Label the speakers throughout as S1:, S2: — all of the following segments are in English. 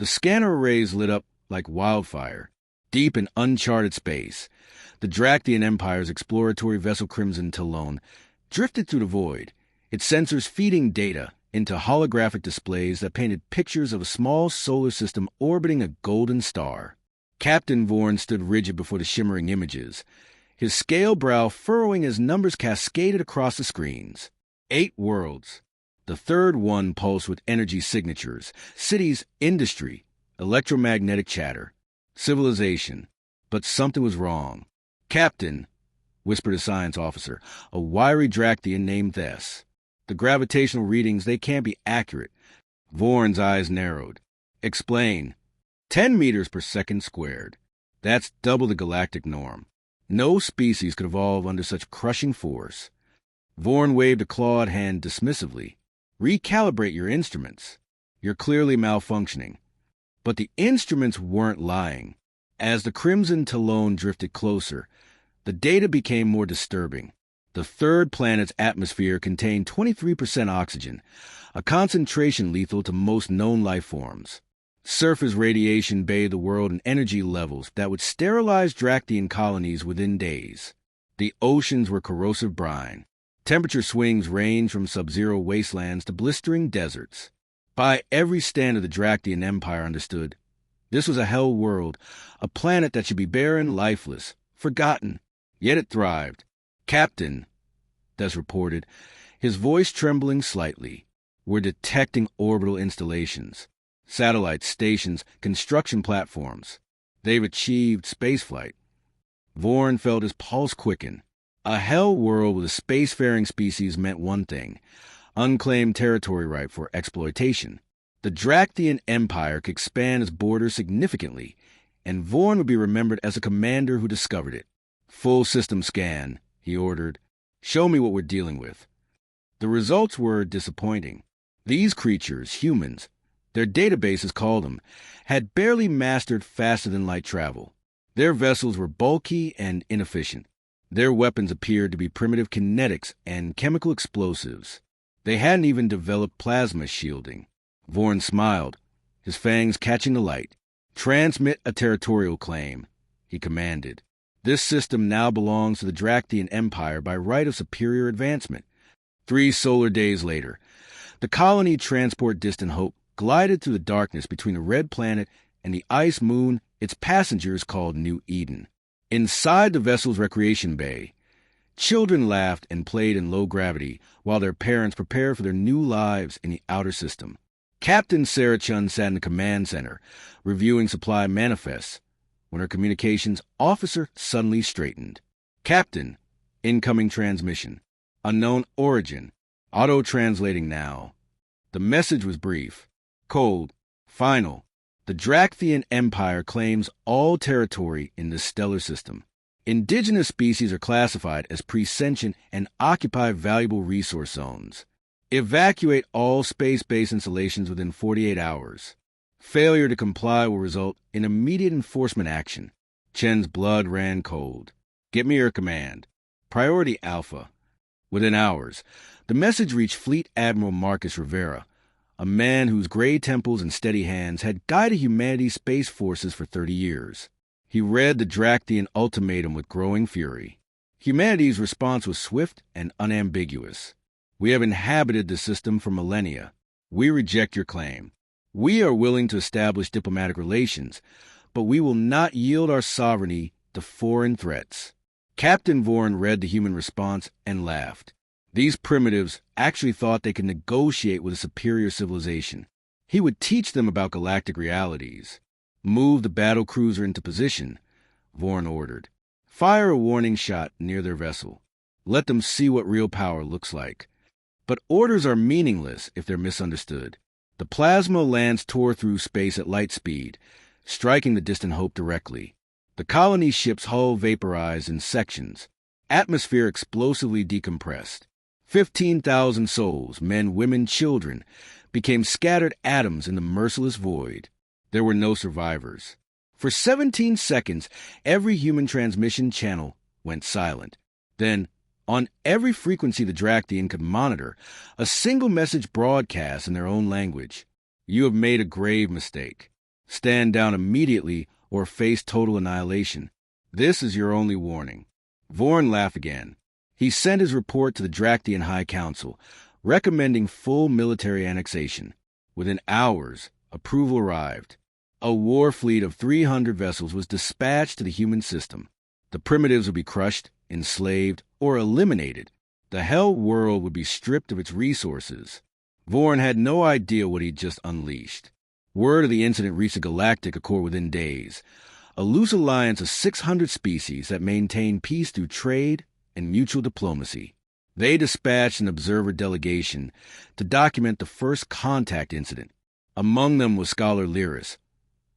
S1: The scanner arrays lit up like wildfire, deep in uncharted space. The Draktian Empire's exploratory vessel Crimson Talon drifted through the void, its sensors feeding data into holographic displays that painted pictures of a small solar system orbiting a golden star. Captain Vorn stood rigid before the shimmering images, his scale brow furrowing as numbers cascaded across the screens. 8 worlds. The third one pulsed with energy signatures, cities, industry, electromagnetic chatter, civilization. But something was wrong. "Captain," whispered a science officer, a wiry Draktian named Thess. "The gravitational readings, they can't be accurate." Vorn's eyes narrowed. "Explain." 10 meters per second squared. That's double the galactic norm. No species could evolve under such crushing force. Vorn waved a clawed hand dismissively. "Recalibrate your instruments. You're clearly malfunctioning." But the instruments weren't lying. As the Crimson Talon drifted closer, the data became more disturbing. The third planet's atmosphere contained 23% oxygen, a concentration lethal to most known life forms. Surface radiation bathed the world in energy levels that would sterilize Draktian colonies within days. The oceans were corrosive brine. Temperature swings ranged from sub-zero wastelands to blistering deserts. By every standard the Draktian Empire understood, this was a hell world, a planet that should be barren, lifeless, forgotten. Yet it thrived. "Captain," Des reported, his voice trembling slightly, "we're detecting orbital installations. Satellite stations, construction platforms. They've achieved spaceflight." Vorn felt his pulse quicken. A hell world with a spacefaring species meant one thing: unclaimed territory ripe for exploitation. The Draktian Empire could expand its borders significantly, and Vorn would be remembered as a commander who discovered it. "Full system scan," he ordered. "Show me what we're dealing with." The results were disappointing. These creatures, humans, their databases called them, had barely mastered faster-than-light travel. Their vessels were bulky and inefficient. Their weapons appeared to be primitive kinetics and chemical explosives. They hadn't even developed plasma shielding. Vorn smiled, his fangs catching the light. "Transmit a territorial claim," he commanded. "This system now belongs to the Draktian Empire by right of superior advancement." 3 solar days later, the colony transport Distant Hope glided through the darkness between the red planet and the ice moon its passengers called New Eden. Inside the vessel's recreation bay, children laughed and played in low gravity while their parents prepared for their new lives in the outer system. Captain Sarah Chun sat in the command center, reviewing supply manifests, when her communications officer suddenly straightened. "Captain, incoming transmission. Unknown origin. Auto-translating now." The message was brief, cold, final. The Draktian Empire claims all territory in this stellar system. Indigenous species are classified as pre-sentient and occupy valuable resource zones. Evacuate all space-based installations within 48 hours. Failure to comply will result in immediate enforcement action. Chen's blood ran cold. "Get me your command. Priority Alpha." Within hours, the message reached Fleet Admiral Marcus Rivera, a man whose gray temples and steady hands had guided humanity's space forces for 30 years. He read the Draktian ultimatum with growing fury. Humanity's response was swift and unambiguous. "We have inhabited the system for millennia. We reject your claim. We are willing to establish diplomatic relations, but we will not yield our sovereignty to foreign threats." Captain Vorn read the human response and laughed. These primitives actually thought they could negotiate with a superior civilization. He would teach them about galactic realities. "Move the battle cruiser into position," Vorn ordered. "Fire a warning shot near their vessel. Let them see what real power looks like." But orders are meaningless if they're misunderstood. The plasma lance tore through space at light speed, striking the Distant Hope directly. The colony ship's hull vaporized in sections. Atmosphere explosively decompressed. 15,000 souls, men, women, children, became scattered atoms in the merciless void. There were no survivors. For 17 seconds, every human transmission channel went silent. Then, on every frequency the Draktian could monitor, a single message broadcast in their own language: "You have made a grave mistake. Stand down immediately or face total annihilation. This is your only warning." Vorn laughed again. He sent his report to the Draktian High Council, recommending full military annexation. Within hours, approval arrived. A war fleet of 300 vessels was dispatched to the human system. The primitives would be crushed, enslaved, or eliminated. The Hell world would be stripped of its resources. Vorn had no idea what he'd just unleashed. Word of the incident reached the Galactic Accord within days, a loose alliance of 600 species that maintained peace through trade and mutual diplomacy. They dispatched an observer delegation to document the first contact incident. Among them was Scholar Lyris,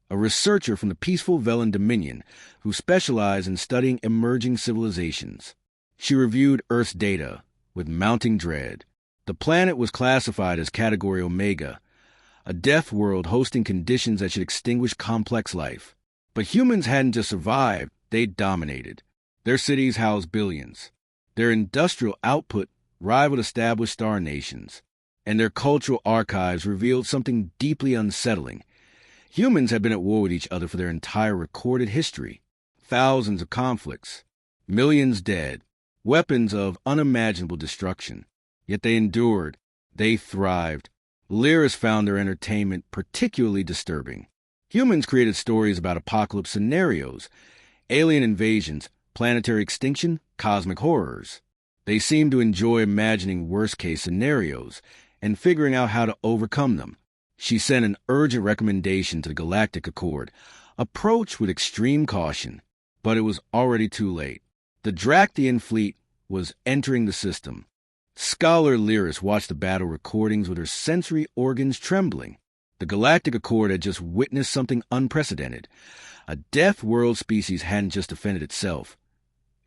S1: a researcher from the peaceful Velen Dominion who specialized in studying emerging civilizations. She reviewed Earth's data with mounting dread. The planet was classified as Category Omega, a death world hosting conditions that should extinguish complex life. But humans hadn't just survived, they dominated. Their cities housed billions. Their industrial output rivaled established star nations. And their cultural archives revealed something deeply unsettling. Humans had been at war with each other for their entire recorded history. Thousands of conflicts, millions dead, weapons of unimaginable destruction. Yet they endured. They thrived. Lyris found their entertainment particularly disturbing. Humans created stories about apocalypse scenarios, alien invasions, planetary extinction, cosmic horrors. They seemed to enjoy imagining worst-case scenarios and figuring out how to overcome them. She sent an urgent recommendation to the Galactic Accord, approached with extreme caution, but it was already too late. The Draktian fleet was entering the system. Scholar Lyris watched the battle recordings with her sensory organs trembling. The Galactic Accord had just witnessed something unprecedented. A death world species hadn't just defended itself.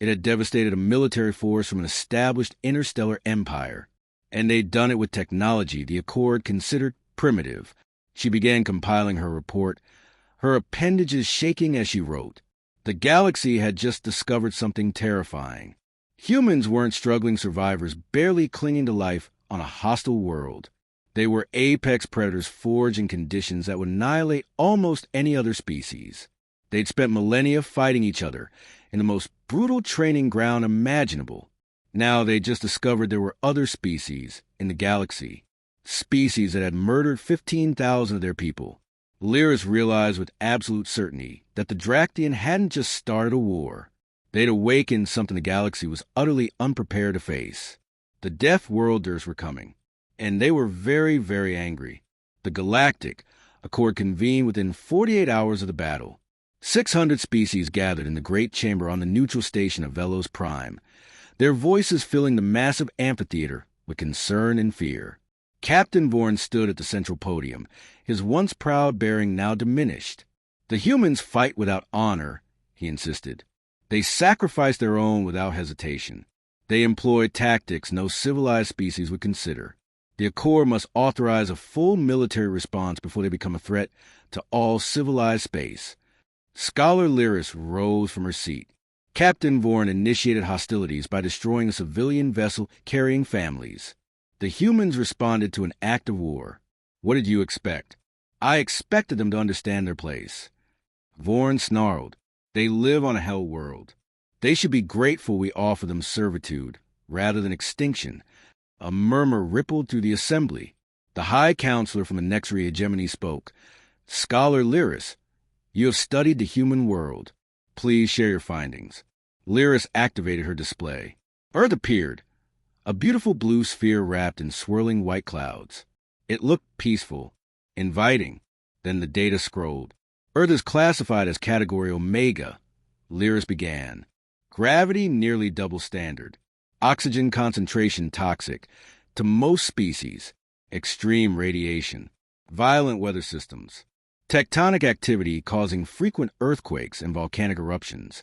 S1: It had devastated a military force from an established interstellar empire. And they'd done it with technology the Accord considered primitive. She began compiling her report, her appendages shaking as she wrote. The galaxy had just discovered something terrifying. Humans weren't struggling survivors barely clinging to life on a hostile world. They were apex predators forged in conditions that would annihilate almost any other species. They'd spent millennia fighting each other in the most brutal training ground imaginable. Now they just discovered there were other species in the galaxy, species that had murdered 15,000 of their people. Lyris realized with absolute certainty that the Draktian hadn't just started a war. They'd awakened something the galaxy was utterly unprepared to face. The Death Worlders were coming, and they were very, very angry. The Galactic Accord convened within 48 hours of the battle. 600 species gathered in the great chamber on the neutral station of Velos Prime, their voices filling the massive amphitheater with concern and fear. Captain Vorn stood at the central podium, his once proud bearing now diminished. The humans fight without honor, he insisted. They sacrifice their own without hesitation. They employ tactics no civilized species would consider. The Accord must authorize a full military response before they become a threat to all civilized space. Scholar Lyris rose from her seat. Captain Vorn initiated hostilities by destroying a civilian vessel carrying families. The humans responded to an act of war. What did you expect? I expected them to understand their place. Vorn snarled. They live on a hell world. They should be grateful we offer them servitude, rather than extinction. A murmur rippled through the assembly. The High Counselor from the Nexary Hegemony spoke. Scholar Lyris, you have studied the human world. Please share your findings. Lyris activated her display. Earth appeared, a beautiful blue sphere wrapped in swirling white clouds. It looked peaceful, inviting. Then the data scrolled. Earth is classified as Category Omega. Lyris began. Gravity nearly double standard. Oxygen concentration toxic to most species. Extreme radiation. Violent weather systems. Tectonic activity causing frequent earthquakes and volcanic eruptions.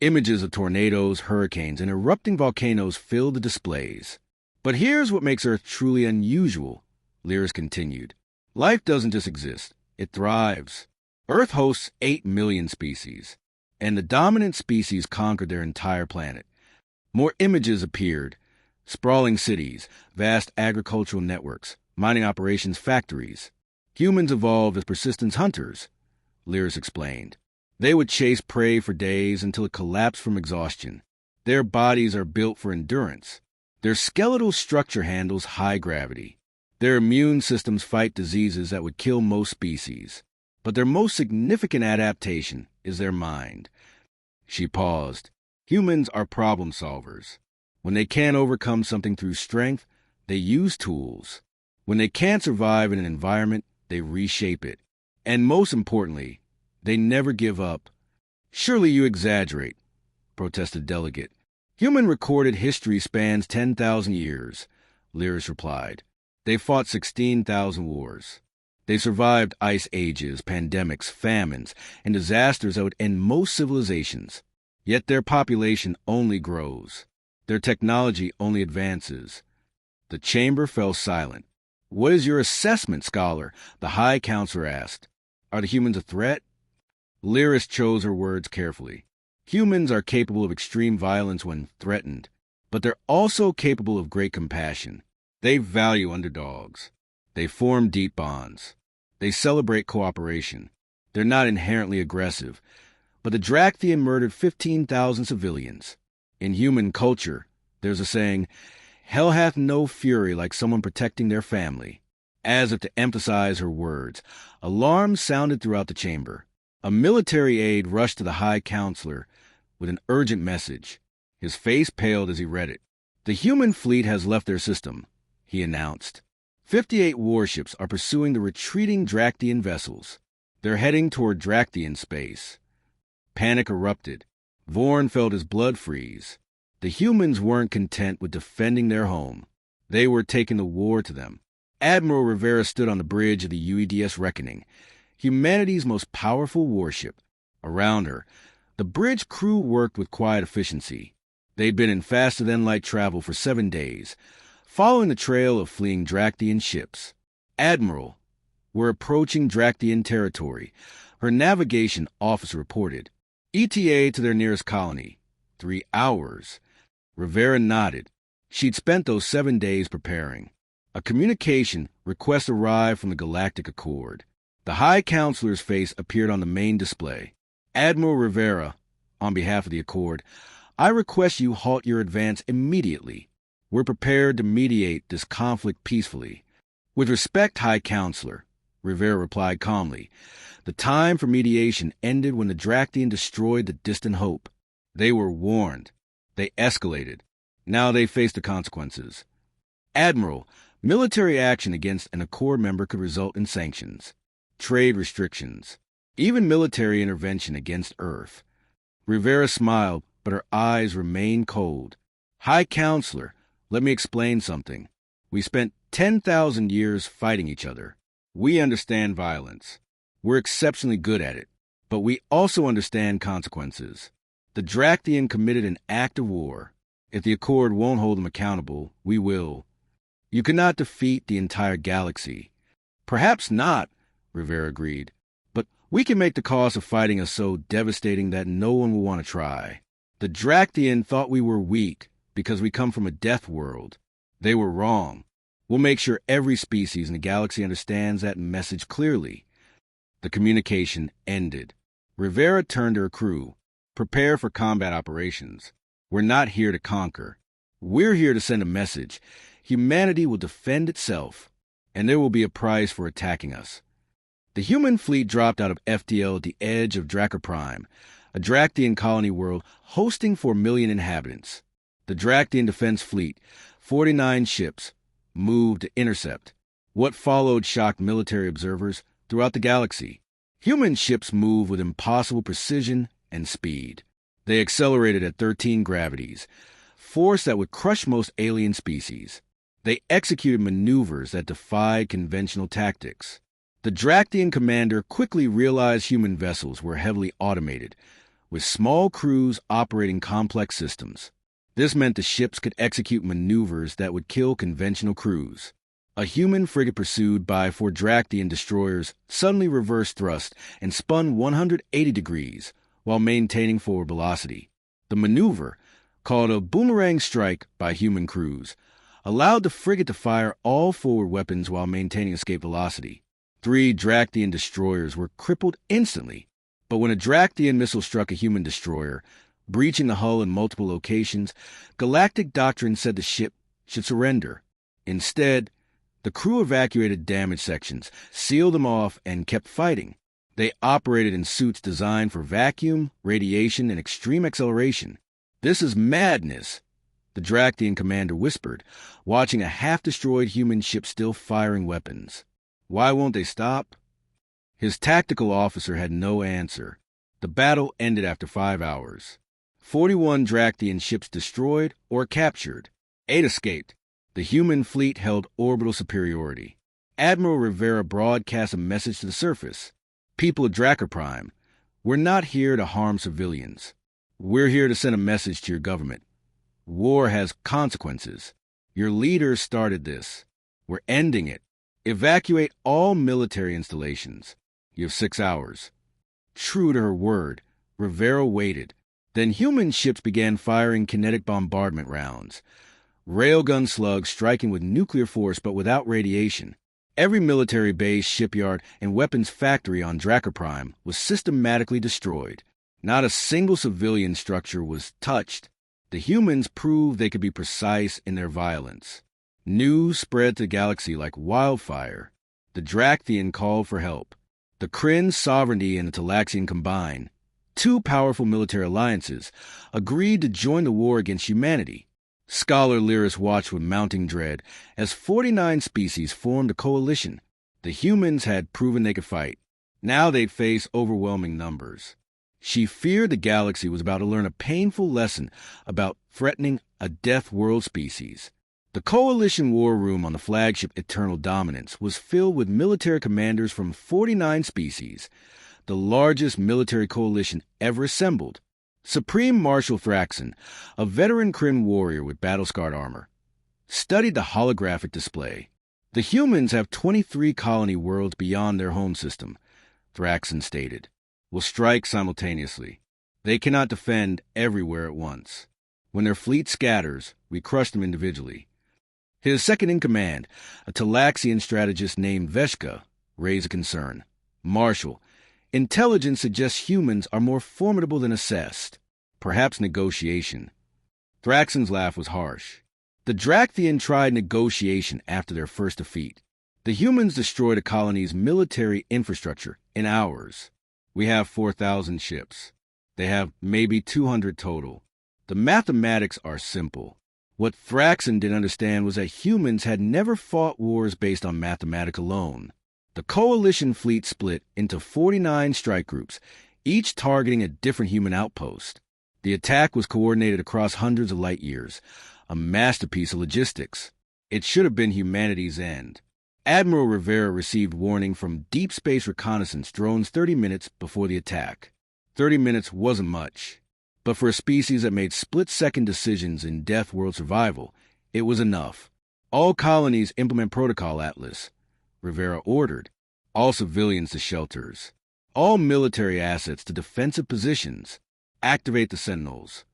S1: Images of tornadoes, hurricanes, and erupting volcanoes fill the displays. But here's what makes Earth truly unusual, Lyris continued. Life doesn't just exist, it thrives. Earth hosts 8 million species, and the dominant species conquered their entire planet. More images appeared. Sprawling cities, vast agricultural networks, mining operations, factories. Humans evolved as persistence hunters. Lyris explained. They would chase prey for days until it collapsed from exhaustion. Their bodies are built for endurance. Their skeletal structure handles high gravity. Their immune systems fight diseases that would kill most species. But their most significant adaptation is their mind. She paused. Humans are problem solvers. When they can't overcome something through strength, they use tools. When they can't survive in an environment, they reshape it. And most importantly, they never give up. Surely you exaggerate, protested Delegate. Human recorded history spans 10,000 years, Lyris replied. They fought 16,000 wars. They survived ice ages, pandemics, famines, and disasters that would end most civilizations. Yet their population only grows. Their technology only advances. The chamber fell silent. What is your assessment, scholar? The High Counselor asked. Are the humans a threat? Lyris chose her words carefully. Humans are capable of extreme violence when threatened, but they're also capable of great compassion. They value underdogs. They form deep bonds. They celebrate cooperation. They're not inherently aggressive, but the Draktian murdered 15,000 civilians. In human culture, there's a saying, hell hath no fury like someone protecting their family. As if to emphasize her words, alarms sounded throughout the chamber. A military aide rushed to the High Counselor with an urgent message. His face paled as he read it. The human fleet has left their system, he announced. 58 warships are pursuing the retreating Draktian vessels. They're heading toward Draktian space. Panic erupted. Vorn felt his blood freeze. The humans weren't content with defending their home. They were taking the war to them. Admiral Rivera stood on the bridge of the UEDS Reckoning, humanity's most powerful warship. Around her, the bridge crew worked with quiet efficiency. They'd been in faster-than-light travel for 7 days, following the trail of fleeing Draktian ships. Admiral, we're approaching Draktian territory, her navigation officer reported. ETA to their nearest colony. 3 hours. Rivera nodded. She'd spent those 7 days preparing. A communication request arrived from the Galactic Accord. The High Counselor's face appeared on the main display. Admiral Rivera, on behalf of the Accord, I request you halt your advance immediately. We're prepared to mediate this conflict peacefully. With respect, High Counselor, Rivera replied calmly. The time for mediation ended when the Draktian destroyed the Distant Hope. They were warned. They escalated. Now they face the consequences. Admiral, military action against an Accord member could result in sanctions, trade restrictions, even military intervention against Earth. Rivera smiled, but her eyes remained cold. High Counselor, let me explain something. We spent 10,000 years fighting each other. We understand violence. We're exceptionally good at it, but we also understand consequences. The Draktian committed an act of war. If the Accord won't hold them accountable, we will. You cannot defeat the entire galaxy. Perhaps not, Rivera agreed, but we can make the cost of fighting us so devastating that no one will want to try. The Draktian thought we were weak because we come from a death world. They were wrong. We'll make sure every species in the galaxy understands that message clearly. The communication ended. Rivera turned to her crew. Prepare for combat operations. We're not here to conquer. We're here to send a message. Humanity will defend itself, and there will be a price for attacking us. The human fleet dropped out of FTL at the edge of Drakkar Prime, a Draktian colony world hosting 4 million inhabitants. The Draktian Defense Fleet, 49 ships, moved to intercept. What followed shocked military observers throughout the galaxy. Human ships move with impossible precision and speed. They accelerated at 13 gravities, force that would crush most alien species. They executed maneuvers that defied conventional tactics. The Draktian commander quickly realized human vessels were heavily automated, with small crews operating complex systems. This meant the ships could execute maneuvers that would kill conventional crews. A human frigate pursued by 4 Draktian destroyers suddenly reversed thrust and spun 180 degrees while maintaining forward velocity. The maneuver, called a boomerang strike by human crews, allowed the frigate to fire all forward weapons while maintaining escape velocity. 3 Draktian destroyers were crippled instantly. But when a Draktian missile struck a human destroyer, breaching the hull in multiple locations, galactic doctrine said the ship should surrender. Instead, the crew evacuated damaged sections, sealed them off, and kept fighting. They operated in suits designed for vacuum, radiation, and extreme acceleration. "This is madness," the Draktian commander whispered, watching a half-destroyed human ship still firing weapons. "Why won't they stop?" His tactical officer had no answer. The battle ended after 5 hours. 41 Draktian ships destroyed or captured. 8 escaped. The human fleet held orbital superiority. Admiral Rivera broadcast a message to the surface. "People of Drakkar Prime, we're not here to harm civilians. We're here to send a message to your government. War has consequences. Your leaders started this. We're ending it. Evacuate all military installations. You have 6 hours." True to her word, Rivera waited. Then human ships began firing kinetic bombardment rounds. Railgun slugs striking with nuclear force but without radiation. Every military base, shipyard, and weapons factory on Drakkar Prime was systematically destroyed. Not a single civilian structure was touched. The humans proved they could be precise in their violence. News spread to the galaxy like wildfire. The Draktian called for help. The Kryn's sovereignty and the Talaxian combined, 2 powerful military alliances, agreed to join the war against humanity. Scholar Lyris watched with mounting dread as 49 species formed a coalition. The humans had proven they could fight. Now they'd face overwhelming numbers. She feared the galaxy was about to learn a painful lesson about threatening a death world species. The coalition war room on the flagship Eternal Dominance was filled with military commanders from 49 species, the largest military coalition ever assembled. Supreme Marshal Thraxon, a veteran Kryn warrior with battle-scarred armor, studied the holographic display. "The humans have 23 colony worlds beyond their home system," Thraxon stated. "Will strike simultaneously. They cannot defend everywhere at once. When their fleet scatters, we crush them individually." His second-in-command, a Talaxian strategist named Veshka, raised a concern. "Marshal, intelligence suggests humans are more formidable than assessed. Perhaps negotiation." Thraxon's laugh was harsh. The Draktian tried negotiation after their first defeat. The humans destroyed a colony's military infrastructure in hours. "We have 4,000 ships. They have maybe 200 total. The mathematics are simple." What Thraxon didn't understand was that humans had never fought wars based on mathematics alone. The coalition fleet split into 49 strike groups, each targeting a different human outpost. The attack was coordinated across hundreds of light years, a masterpiece of logistics. It should have been humanity's end. Admiral Rivera received warning from deep space reconnaissance drones 30 minutes before the attack. 30 minutes wasn't much. But for a species that made split-second decisions in death world survival, it was enough. "All colonies implement Protocol Atlas," Rivera ordered. "All civilians to shelters. All military assets to defensive positions. Activate the Sentinels."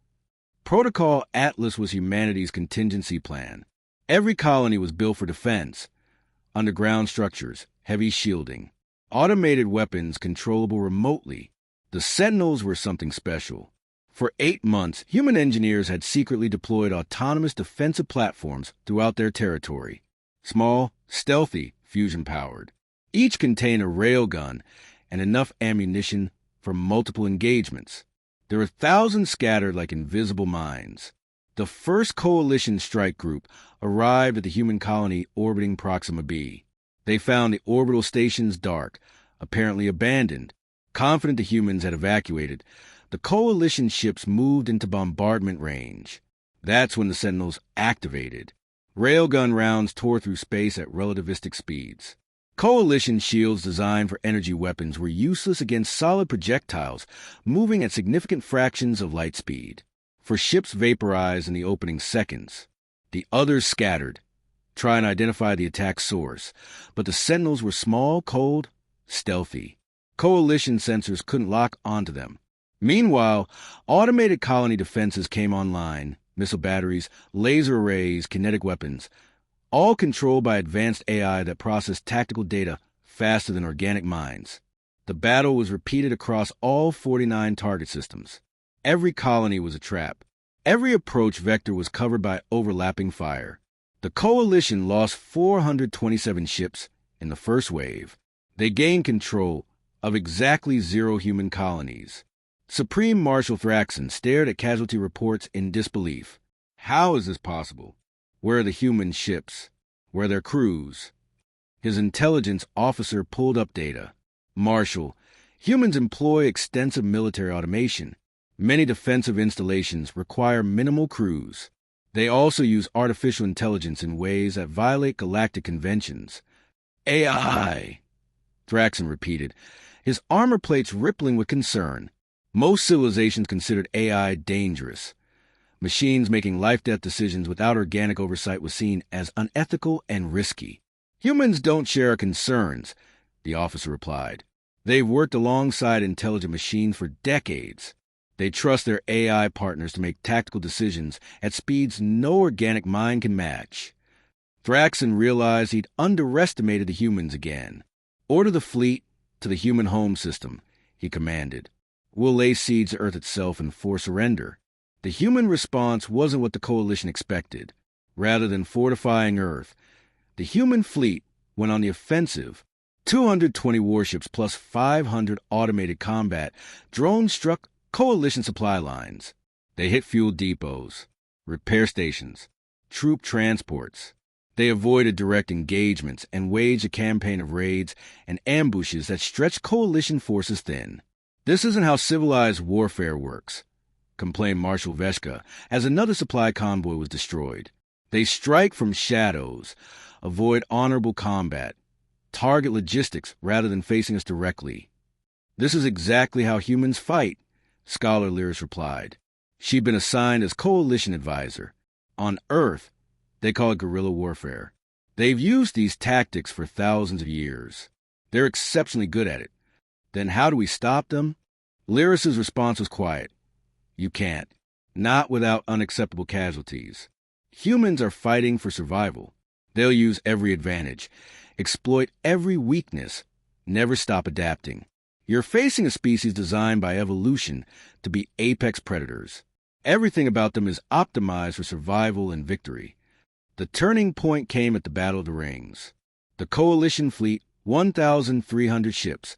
S1: Protocol Atlas was humanity's contingency plan. Every colony was built for defense. Underground structures, heavy shielding, automated weapons controllable remotely. The Sentinels were something special. For 8 months, human engineers had secretly deployed autonomous defensive platforms throughout their territory. Small, stealthy, fusion-powered. Each contained a railgun and enough ammunition for multiple engagements. There were thousands scattered like invisible mines. The first coalition strike group arrived at the human colony orbiting Proxima b. They found the orbital stations dark, apparently abandoned. Confident the humans had evacuated, the coalition ships moved into bombardment range. That's when the Sentinels activated. Railgun rounds tore through space at relativistic speeds. Coalition shields designed for energy weapons were useless against solid projectiles moving at significant fractions of light speed. For ships vaporized in the opening seconds. The others scattered, trying to identify the attack source, but the Sentinels were small, cold, stealthy. Coalition sensors couldn't lock onto them. Meanwhile, automated colony defenses came online, missile batteries, laser arrays, kinetic weapons, all controlled by advanced AI that processed tactical data faster than organic minds. The battle was repeated across all 49 target systems. Every colony was a trap. Every approach vector was covered by overlapping fire. The Coalition lost 427 ships in the first wave. They gained control of exactly 0 human colonies. Supreme Marshal Thraxon stared at casualty reports in disbelief. How is this possible? Where are the human ships? Where are their crews? His intelligence officer pulled up data. Marshal, humans employ extensive military automation. Many defensive installations require minimal crews. They also use artificial intelligence in ways that violate galactic conventions. AI, Thraxon repeated, his armor plates rippling with concern. Most civilizations considered AI dangerous. Machines making life-death decisions without organic oversight was seen as unethical and risky. Humans don't share our concerns, the officer replied. They've worked alongside intelligent machines for decades. They trust their AI partners to make tactical decisions at speeds no organic mind can match. Thraxon realized he'd underestimated the humans again. Order the fleet to the human home system, he commanded. We'll lay siege to Earth itself and force surrender. The human response wasn't what the Coalition expected. Rather than fortifying Earth, the human fleet went on the offensive. 220 warships plus 500 automated combat drones struck Coalition supply lines. They hit fuel depots, repair stations, troop transports. They avoided direct engagements and waged a campaign of raids and ambushes that stretched Coalition forces thin. This isn't how civilized warfare works, complained Marshal Veshka as another supply convoy was destroyed. They strike from shadows, avoid honorable combat, target logistics rather than facing us directly. This is exactly how humans fight, Scholar Lyris replied. She'd been assigned as Coalition advisor. On Earth, they call it guerrilla warfare. They've used these tactics for thousands of years. They're exceptionally good at it. Then how do we stop them? Lyris's response was quiet. You can't. Not without unacceptable casualties. Humans are fighting for survival. They'll use every advantage, exploit every weakness, never stop adapting. You're facing a species designed by evolution to be apex predators. Everything about them is optimized for survival and victory. The turning point came at the Battle of the Rings. The Coalition fleet, 1,300 ships,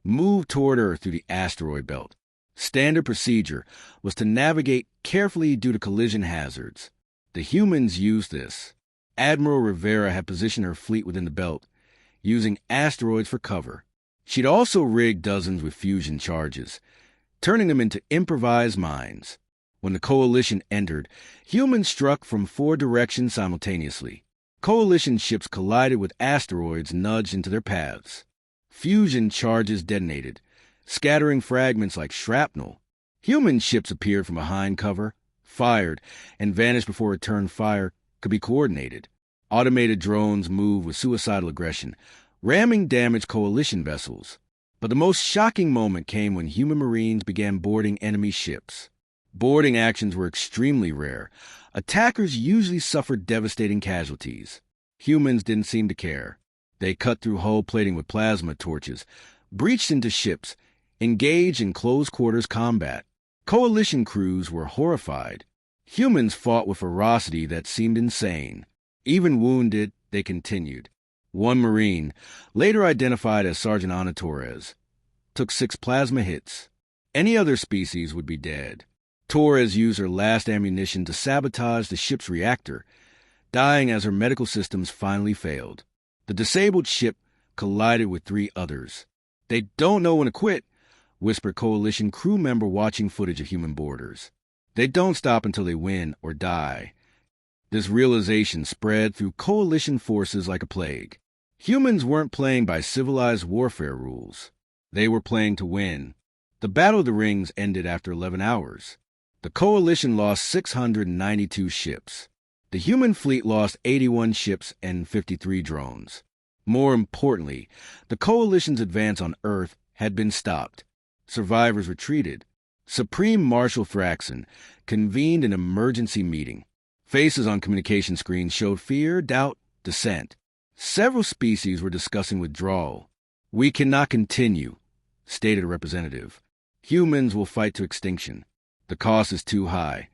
S1: moved toward Earth through the asteroid belt. Standard procedure was to navigate carefully due to collision hazards. The humans used this. Admiral Rivera had positioned her fleet within the belt, using asteroids for cover. She'd also rigged dozens with fusion charges, turning them into improvised mines. When the Coalition entered, humans struck from 4 directions simultaneously. Coalition ships collided with asteroids nudged into their paths. Fusion charges detonated, scattering fragments like shrapnel. Human ships appeared from behind cover, fired, and vanished before return fire could be coordinated. Automated drones moved with suicidal aggression, ramming damaged Coalition vessels. But the most shocking moment came when human Marines began boarding enemy ships. Boarding actions were extremely rare. Attackers usually suffered devastating casualties. Humans didn't seem to care. They cut through hull plating with plasma torches, breached into ships, engaged in close-quarters combat. Coalition crews were horrified. Humans fought with ferocity that seemed insane. Even wounded, they continued. One Marine, later identified as Sergeant Ana Torres, took 6 plasma hits. Any other species would be dead. Torres used her last ammunition to sabotage the ship's reactor, dying as her medical systems finally failed. The disabled ship collided with 3 others. They don't know when to quit, whispered Coalition crew member watching footage of human boarders. They don't stop until they win or die. This realization spread through Coalition forces like a plague. Humans weren't playing by civilized warfare rules. They were playing to win. The Battle of the Rings ended after 11 hours. The Coalition lost 692 ships. The human fleet lost 81 ships and 53 drones. More importantly, the Coalition's advance on Earth had been stopped. Survivors retreated. Supreme Marshal Thraxon convened an emergency meeting. Faces on communication screens showed fear, doubt, dissent. Several species were discussing withdrawal. "We cannot continue," stated a representative. "Humans will fight to extinction. The cost is too high.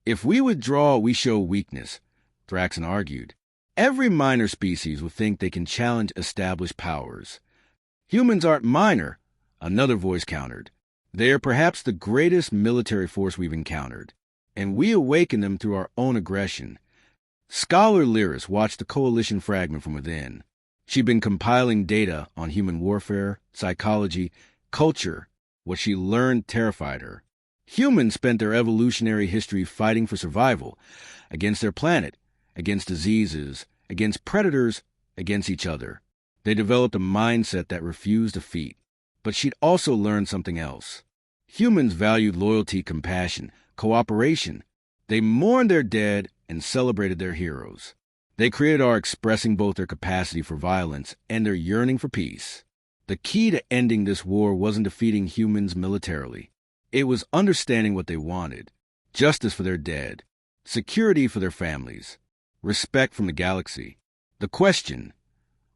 S1: If we withdraw, we show weakness," Thraxon argued. "Every minor species will think they can challenge established powers." "Humans aren't minor," another voice countered. "They are perhaps the greatest military force we've encountered, and we awaken them through our own aggression." Scholar Lyris watched the coalition fragment from within. She'd been compiling data on human warfare, psychology, culture. What she learned terrified her. Humans spent their evolutionary history fighting for survival, against their planet, against diseases, against predators, against each other. They developed a mindset that refused defeat. But she'd also learned something else. Humans valued loyalty, compassion, cooperation. They mourned their dead and celebrated their heroes. They created art expressing both their capacity for violence and their yearning for peace. The key to ending this war wasn't defeating humans militarily. It was understanding what they wanted: justice for their dead, security for their families, respect from the galaxy. The question: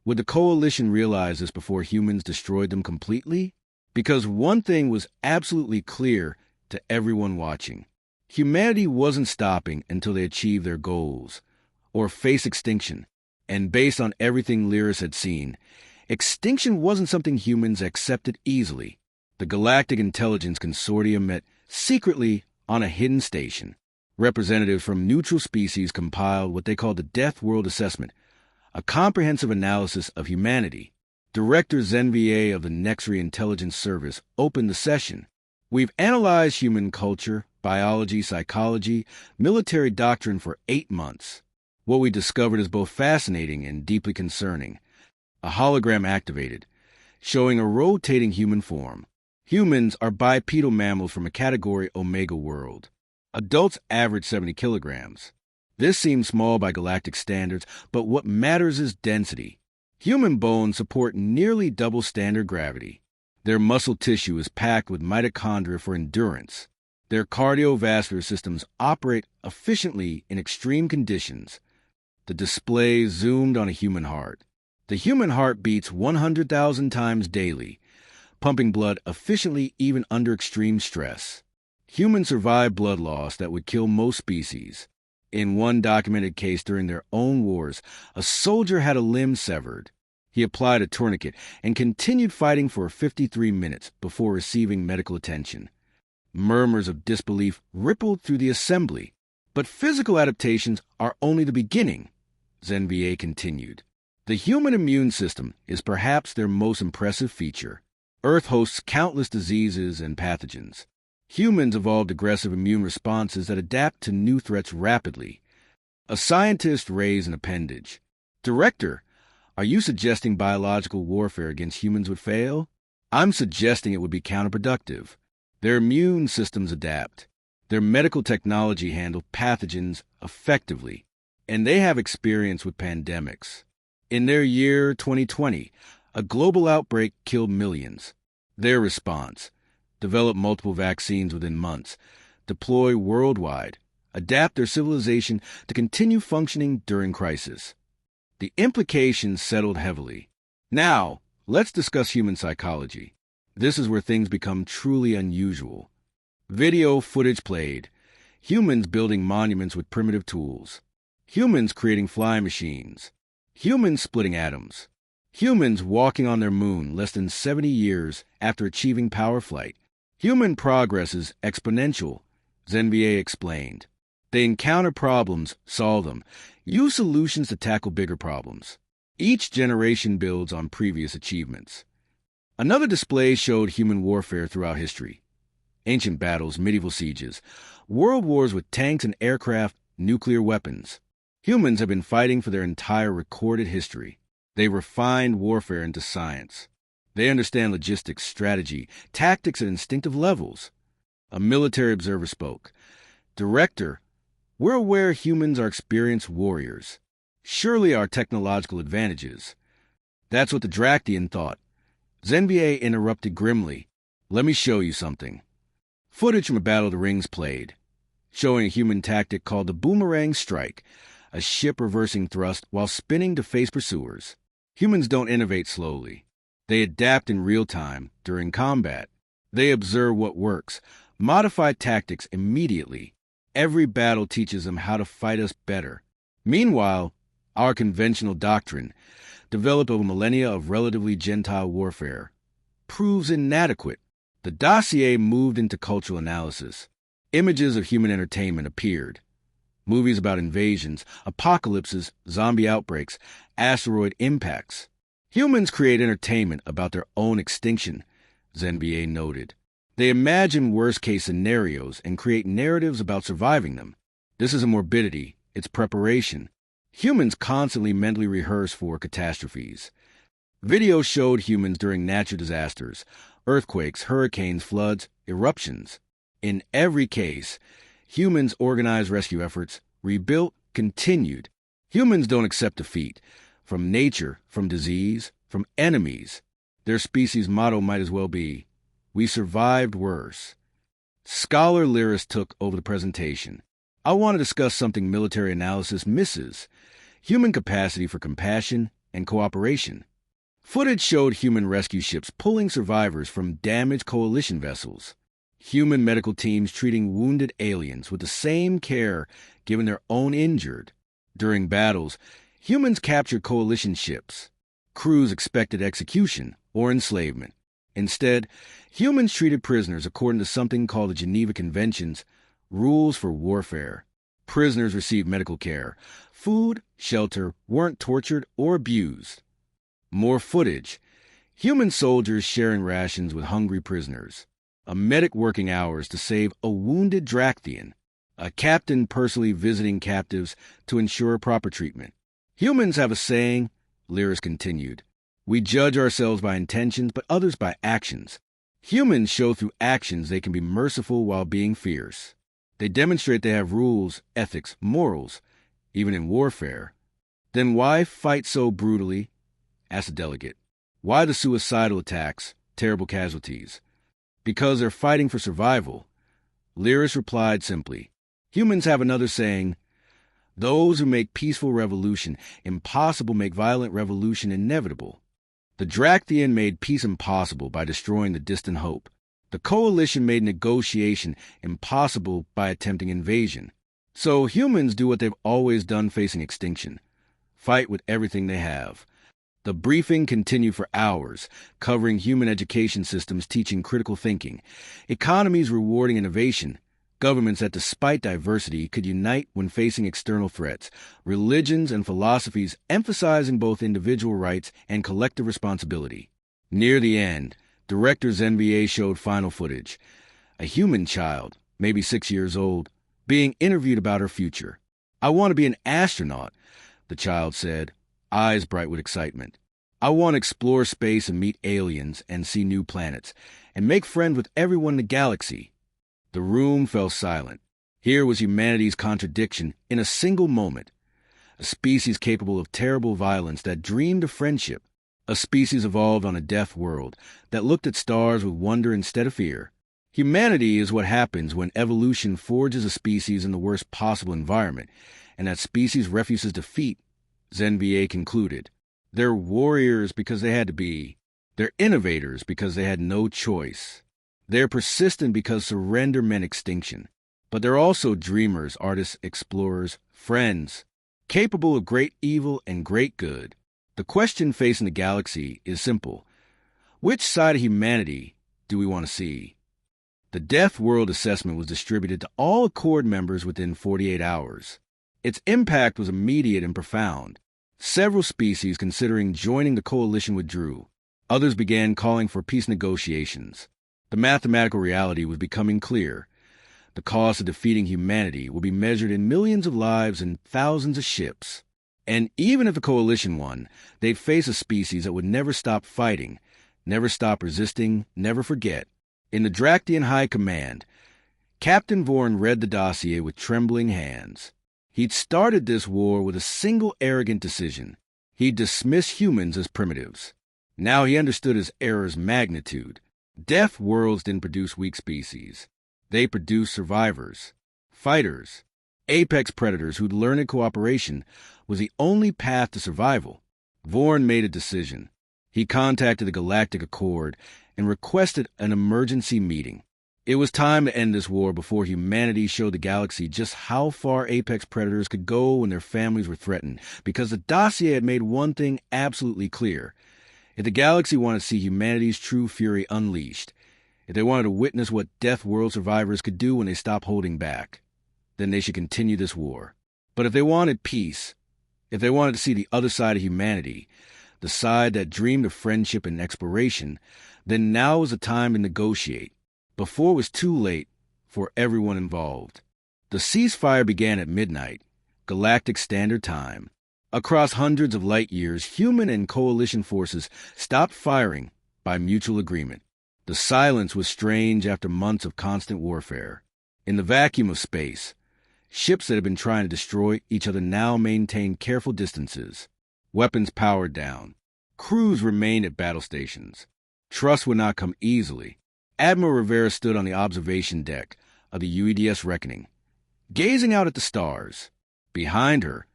S1: would the coalition realize this before humans destroyed them completely? Because one thing was absolutely clear to everyone watching. Humanity wasn't stopping until they achieved their goals, or faced extinction. And based on everything Lyris had seen, extinction wasn't something humans accepted easily. The Galactic Intelligence Consortium met secretly on a hidden station. Representatives from neutral species compiled what they called the Death World Assessment, a comprehensive analysis of humanity. Director Zenvier of the Nexri Intelligence Service opened the session. "We've analyzed human culture, biology, psychology, military doctrine for 8 months. What we discovered is both fascinating and deeply concerning." A hologram activated, showing a rotating human form. Humans are bipedal mammals from a category Omega world. Adults average 70 kilograms. This seems small by galactic standards, but what matters is density. Human bones support nearly double standard gravity. Their muscle tissue is packed with mitochondria for endurance. Their cardiovascular systems operate efficiently in extreme conditions. The display zoomed on a human heart. The human heart beats 100,000 times daily, pumping blood efficiently even under extreme stress. Humans survive blood loss that would kill most species. In one documented case during their own wars, a soldier had a limb severed. He applied a tourniquet and continued fighting for 53 minutes before receiving medical attention. Murmurs of disbelief rippled through the assembly. "But physical adaptations are only the beginning," Zenvier continued. "The human immune system is perhaps their most impressive feature. Earth hosts countless diseases and pathogens. Humans evolved aggressive immune responses that adapt to new threats rapidly." A scientist raised an appendage. "Director, are you suggesting biological warfare against humans would fail?" "I'm suggesting it would be counterproductive. Their immune systems adapt. Their medical technology handles pathogens effectively. And they have experience with pandemics. In their year 2020, a global outbreak killed millions. Their response: develop multiple vaccines within months, deploy worldwide, adapt their civilization to continue functioning during crisis." The implications settled heavily. Now, let's discuss human psychology. This is where things become truly unusual. Video footage played. Humans building monuments with primitive tools. Humans creating flying machines. Humans splitting atoms. Humans walking on their moon less than 70 years after achieving power flight. Human progress is exponential, Zenvier explained. They encounter problems, solve them, use solutions to tackle bigger problems. Each generation builds on previous achievements. Another display showed human warfare throughout history. Ancient battles, medieval sieges, world wars with tanks and aircraft, nuclear weapons. Humans have been fighting for their entire recorded history. They refined warfare into science. They understand logistics, strategy, tactics at instinctive levels. A military observer spoke. "Director, we're aware humans are experienced warriors. Surely our technological advantages." That's what the Dractian thought. Zenvier interrupted grimly. "Let me show you something." Footage from a Battle of the Rings played, showing a human tactic called the boomerang strike, a ship reversing thrust while spinning to face pursuers. Humans don't innovate slowly. They adapt in real time during combat. They observe what works, modify tactics immediately. Every battle teaches them how to fight us better. Meanwhile, our conventional doctrine, developed over millennia of relatively gentile warfare, proves inadequate. The dossier moved into cultural analysis. Images of human entertainment appeared. Movies about invasions, apocalypses, zombie outbreaks, asteroid impacts. Humans create entertainment about their own extinction, ZNBA noted. They imagine worst-case scenarios and create narratives about surviving them. This isn't morbidity, it's preparation. Humans constantly mentally rehearse for catastrophes. Videos showed humans during natural disasters, earthquakes, hurricanes, floods, eruptions. In every case, humans organized rescue efforts, rebuilt, continued. Humans don't accept defeat. From nature, from disease, from enemies. Their species' motto might as well be, "We survived worse." Scholar Lyris took over the presentation. I want to discuss something military analysis misses: human capacity for compassion and cooperation. Footage showed human rescue ships pulling survivors from damaged coalition vessels. Human medical teams treating wounded aliens with the same care given their own injured. During battles, humans captured coalition ships. Crews expected execution or enslavement. Instead, humans treated prisoners according to something called the Geneva Convention's rules for warfare. Prisoners received medical care, food, shelter, weren't tortured or abused. More footage. Human soldiers sharing rations with hungry prisoners. A medic working hours to save a wounded Drakthian. A captain personally visiting captives to ensure proper treatment. Humans have a saying, Lyris continued. We judge ourselves by intentions, but others by actions. Humans show through actions they can be merciful while being fierce. They demonstrate they have rules, ethics, morals, even in warfare. Then why fight so brutally? Asked the delegate. Why the suicidal attacks, terrible casualties? Because they're fighting for survival. Lyris replied simply. Humans have another saying, those who make peaceful revolution impossible make violent revolution inevitable. The Drakthian made peace impossible by destroying the distant hope. The coalition made negotiation impossible by attempting invasion. So humans do what they've always done facing extinction. Fight with everything they have. The briefing continued for hours, covering human education systems teaching critical thinking, economies rewarding innovation, governments that despite diversity could unite when facing external threats, religions and philosophies emphasizing both individual rights and collective responsibility. Near the end, Director NVA showed final footage. A human child, maybe 6 years old, being interviewed about her future. I want to be an astronaut, the child said, eyes bright with excitement. I want to explore space and meet aliens and see new planets, and make friends with everyone in the galaxy. The room fell silent. Here was humanity's contradiction in a single moment. A species capable of terrible violence that dreamed of friendship. A species evolved on a deaf world that looked at stars with wonder instead of fear. Humanity is what happens when evolution forges a species in the worst possible environment, and that species refuses defeat, ZNVA concluded. They're warriors because they had to be. They're innovators because they had no choice. They're persistent because surrender meant extinction. But they're also dreamers, artists, explorers, friends, capable of great evil and great good. The question facing the galaxy is simple. Which side of humanity do we want to see? The Deaf World Assessment was distributed to all Accord members within 48 hours. Its impact was immediate and profound. Several species considering joining the coalition withdrew. Others began calling for peace negotiations. The mathematical reality was becoming clear. The cost of defeating humanity will be measured in millions of lives and thousands of ships. And even if the coalition won, they'd face a species that would never stop fighting, never stop resisting, never forget. In the Drakthian High Command, Captain Vorn read the dossier with trembling hands. He'd started this war with a single arrogant decision. He'd dismiss humans as primitives. Now he understood his error's magnitude. Deaf worlds didn't produce weak species. They produced survivors, fighters, apex predators who'd learned cooperation was the only path to survival. Vorn made a decision. He contacted the Galactic Accord and requested an emergency meeting. It was time to end this war before humanity showed the galaxy just how far apex predators could go when their families were threatened, because the dossier had made one thing absolutely clear. If the galaxy wanted to see humanity's true fury unleashed, if they wanted to witness what Death World survivors could do when they stop holding back, then they should continue this war. But if they wanted peace, if they wanted to see the other side of humanity, the side that dreamed of friendship and exploration, then now was the time to negotiate, before it was too late for everyone involved. The ceasefire began at midnight, Galactic Standard Time. Across hundreds of light years, human and coalition forces stopped firing by mutual agreement. The silence was strange after months of constant warfare. In the vacuum of space, ships that had been trying to destroy each other now maintained careful distances. Weapons powered down. Crews remained at battle stations. Trust would not come easily. Admiral Rivera stood on the observation deck of the UEDS Reckoning, gazing out at the stars. Behind her,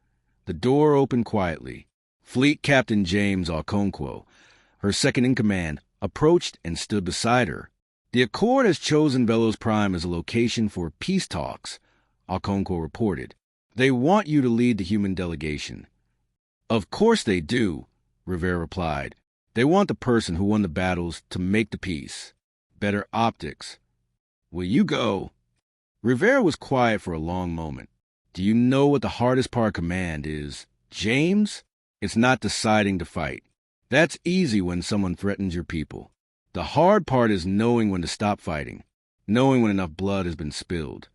S1: the door opened quietly. Fleet Captain James Okonkwo, her second-in-command, approached and stood beside her. The Accord has chosen Velos Prime as a location for peace talks, Okonkwo reported. They want you to lead the human delegation. Of course they do, Rivera replied. They want the person who won the battles to make the peace. Better optics. Will you go? Rivera was quiet for a long moment. Do you know what the hardest part of command is, James? It's not deciding to fight. That's easy when someone threatens your people. The hard part is knowing when to stop fighting, knowing when enough blood has been spilled.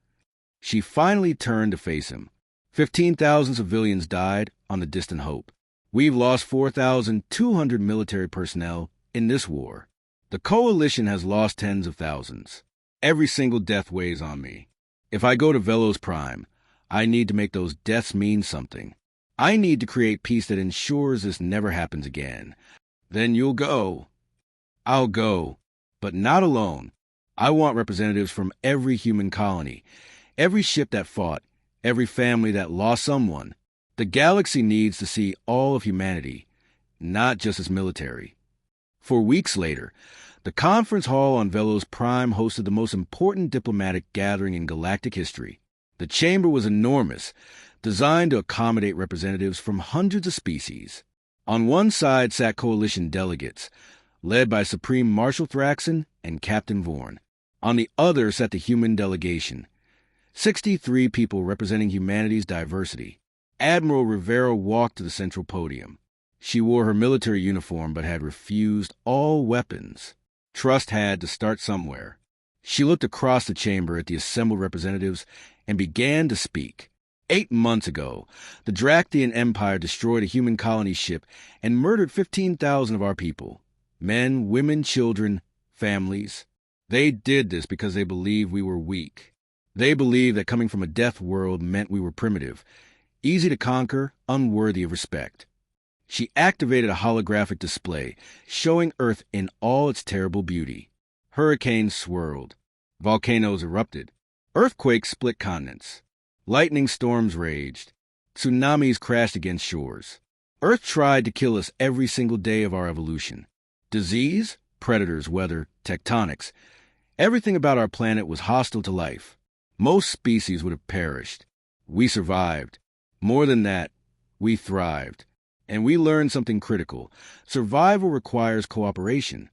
S1: She finally turned to face him. 15,000 civilians died on the Distant Hope. We've lost 4,200 military personnel in this war. The coalition has lost tens of thousands. Every single death weighs on me. If I go to Velos Prime, I need to make those deaths mean something. I need to create peace that ensures this never happens again. Then you'll go. I'll go, but not alone. I want representatives from every human colony, every ship that fought, every family that lost someone. The galaxy needs to see all of humanity, not just its military. For weeks later, the conference hall on Velos Prime hosted the most important diplomatic gathering in galactic history. The chamber was enormous, designed to accommodate representatives from hundreds of species. On one side sat coalition delegates, led by Supreme Marshal Thraxon and Captain Vorn. On the other sat the human delegation, 63 people representing humanity's diversity. Admiral Rivera walked to the central podium. She wore her military uniform but had refused all weapons. Trust had to start somewhere. She looked across the chamber at the assembled representatives and began to speak. 8 months ago, the Draktian Empire destroyed a human colony ship and murdered 15,000 of our people. Men, women, children, families. They did this because they believed we were weak. They believed that coming from a death world meant we were primitive, easy to conquer, unworthy of respect. She activated a holographic display, showing Earth in all its terrible beauty. Hurricanes swirled. Volcanoes erupted. Earthquakes split continents. Lightning storms raged. Tsunamis crashed against shores. Earth tried to kill us every single day of our evolution. Disease, predators, weather, tectonics. Everything about our planet was hostile to life. Most species would have perished. We survived. More than that, we thrived. And we learned something critical. Survival requires cooperation.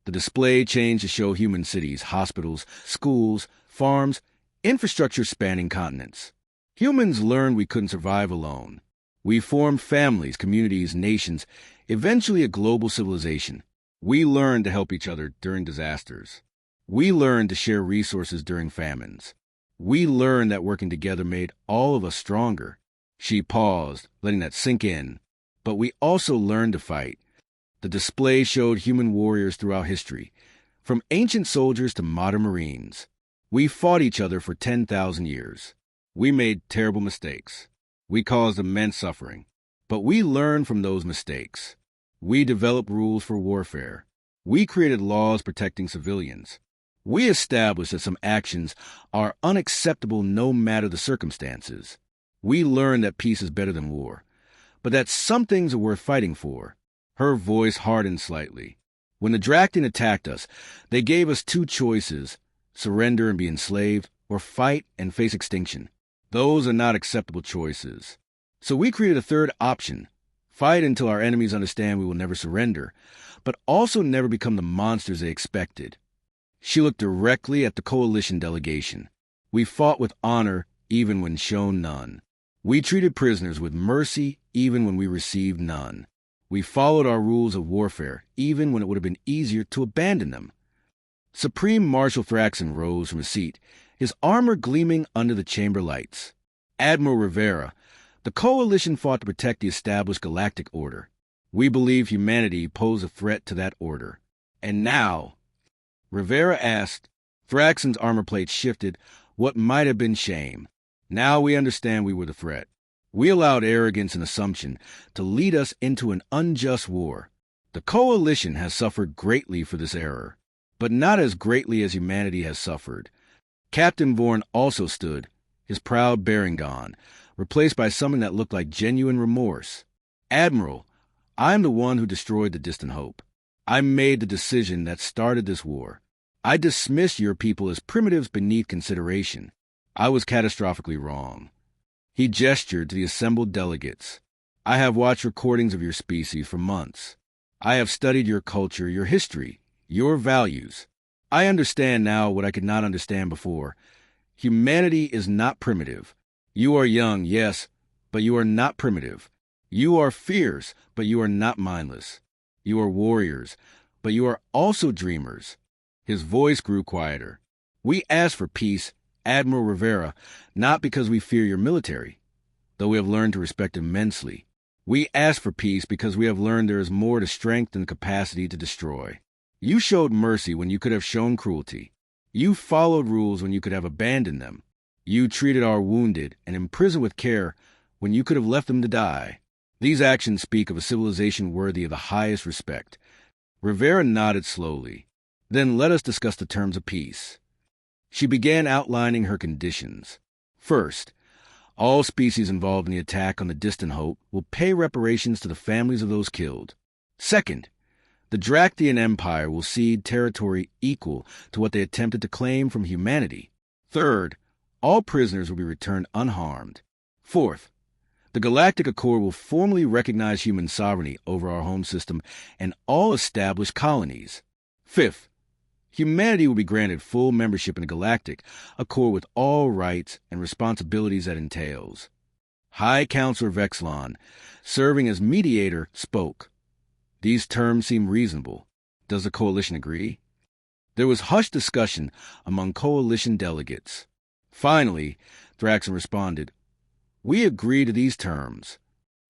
S1: The display changed to show human cities, hospitals, schools, farms, infrastructure spanning continents. Humans learned we couldn't survive alone. We formed families, communities, nations, eventually a global civilization. We learned to help each other during disasters. We learned to share resources during famines. We learned that working together made all of us stronger. She paused, letting that sink in. But we also learned to fight. The display showed human warriors throughout history, from ancient soldiers to modern Marines. We fought each other for 10,000 years. We made terrible mistakes. We caused immense suffering. But we learned from those mistakes. We developed rules for warfare. We created laws protecting civilians. We established that some actions are unacceptable no matter the circumstances. We learned that peace is better than war, but that some things are worth fighting for. Her voice hardened slightly. When the Dractin attacked us, they gave us two choices: surrender and be enslaved, or fight and face extinction. Those are not acceptable choices. So we created a third option: fight until our enemies understand we will never surrender, but also never become the monsters they expected. She looked directly at the coalition delegation. We fought with honor even when shown none. We treated prisoners with mercy even when we received none. We followed our rules of warfare even when it would have been easier to abandon them. Supreme Marshal Thraxon rose from his seat, his armor gleaming under the chamber lights. Admiral Rivera, the Coalition fought to protect the established galactic order. We believe humanity posed a threat to that order. And now, Rivera asked. Thraxon's armor plate shifted what might have been shame. Now we understand we were the threat. We allowed arrogance and assumption to lead us into an unjust war. The Coalition has suffered greatly for this error, but not as greatly as humanity has suffered. Captain Vorn also stood, his proud bearing gone, replaced by something that looked like genuine remorse. Admiral, I'm the one who destroyed the Distant Hope. I made the decision that started this war. I dismissed your people as primitives beneath consideration. I was catastrophically wrong. He gestured to the assembled delegates. I have watched recordings of your species for months. I have studied your culture, your history, your values. I understand now what I could not understand before. Humanity is not primitive. You are young, yes, but you are not primitive. You are fierce, but you are not mindless. You are warriors, but you are also dreamers. His voice grew quieter. We ask for peace, Admiral Rivera, not because we fear your military, though we have learned to respect immensely. We ask for peace because we have learned there is more to strength than the capacity to destroy. You showed mercy when you could have shown cruelty. You followed rules when you could have abandoned them. You treated our wounded and imprisoned with care when you could have left them to die. These actions speak of a civilization worthy of the highest respect. Rivera nodded slowly. Then let us discuss the terms of peace. She began outlining her conditions. First, all species involved in the attack on the Distant Hope will pay reparations to the families of those killed. Second, the Dractian Empire will cede territory equal to what they attempted to claim from humanity. Third, all prisoners will be returned unharmed. Fourth, the Galactic Accord will formally recognize human sovereignty over our home system and all established colonies. Fifth, humanity will be granted full membership in the Galactic Accord with all rights and responsibilities that entails. High Counselor Vexlon, serving as mediator, spoke. These terms seem reasonable. Does the Coalition agree? There was hushed discussion among Coalition delegates. Finally, Thraxon responded, We agree to these terms.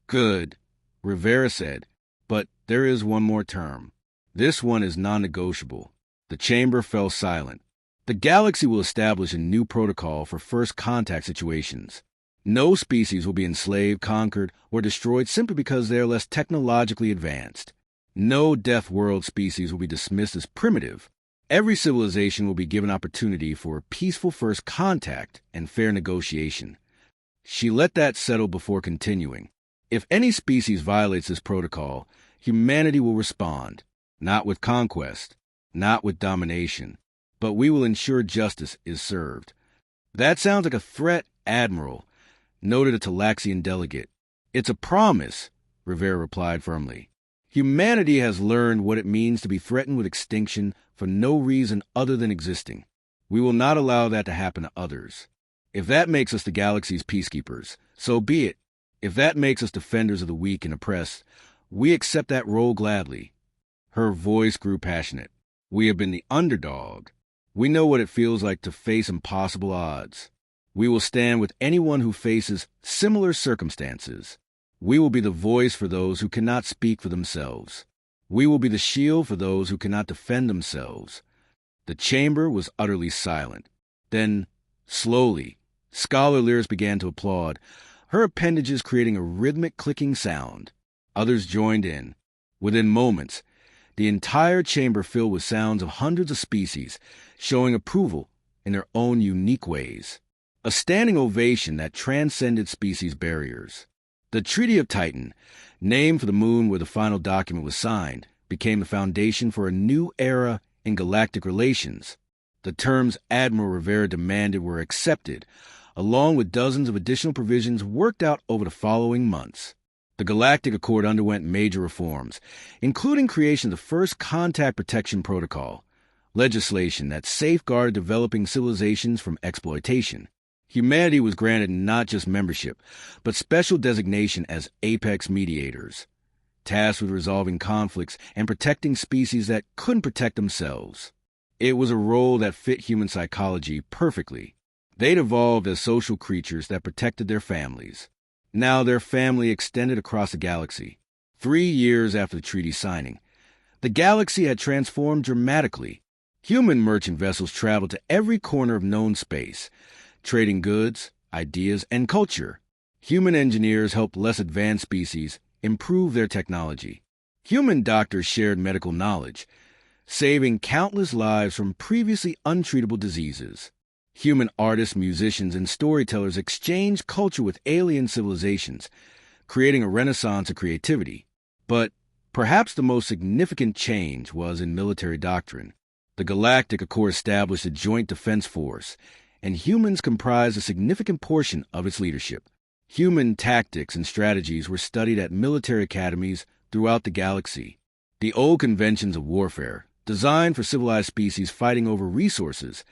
S1: Good, Rivera said, but there is one more term. This one is non-negotiable. The chamber fell silent. The galaxy will establish a new protocol for first contact situations. No species will be enslaved, conquered, or destroyed simply because they are less technologically advanced. No Death World species will be dismissed as primitive. Every civilization will be given opportunity for peaceful first contact and fair negotiation. She let that settle before continuing. If any species violates this protocol, humanity will respond, not with conquest, not with domination, but we will ensure justice is served. That sounds like a threat, Admiral, noted a Talaxian delegate. It's a promise, Rivera replied firmly. Humanity has learned what it means to be threatened with extinction for no reason other than existing. We will not allow that to happen to others. If that makes us the galaxy's peacekeepers, so be it. If that makes us defenders of the weak and oppressed, we accept that role gladly. Her voice grew passionate. We have been the underdog. We know what it feels like to face impossible odds. We will stand with anyone who faces similar circumstances. We will be the voice for those who cannot speak for themselves. We will be the shield for those who cannot defend themselves. The chamber was utterly silent. Then, slowly, Scholar Lyris began to applaud, her appendages creating a rhythmic clicking sound. Others joined in. Within moments, the entire chamber filled with sounds of hundreds of species, showing approval in their own unique ways. A standing ovation that transcended species barriers. The Treaty of Titan, named for the moon where the final document was signed, became the foundation for a new era in galactic relations. The terms Admiral Rivera demanded were accepted, along with dozens of additional provisions worked out over the following months. The Galactic Accord underwent major reforms, including creation of the first contact protection protocol, legislation that safeguarded developing civilizations from exploitation. Humanity was granted not just membership, but special designation as apex mediators, tasked with resolving conflicts and protecting species that couldn't protect themselves. It was a role that fit human psychology perfectly. They'd evolved as social creatures that protected their families. Now their family extended across the galaxy. 3 years after the treaty signing, the galaxy had transformed dramatically. Human merchant vessels traveled to every corner of known space, trading goods, ideas, and culture. Human engineers helped less advanced species improve their technology. Human doctors shared medical knowledge, saving countless lives from previously untreatable diseases. Human artists, musicians, and storytellers exchanged culture with alien civilizations, creating a renaissance of creativity. But perhaps the most significant change was in military doctrine. The Galactic Accord established a joint defense force, and humans comprised a significant portion of its leadership. Human tactics and strategies were studied at military academies throughout the galaxy. The old conventions of warfare, designed for civilized species fighting over resources,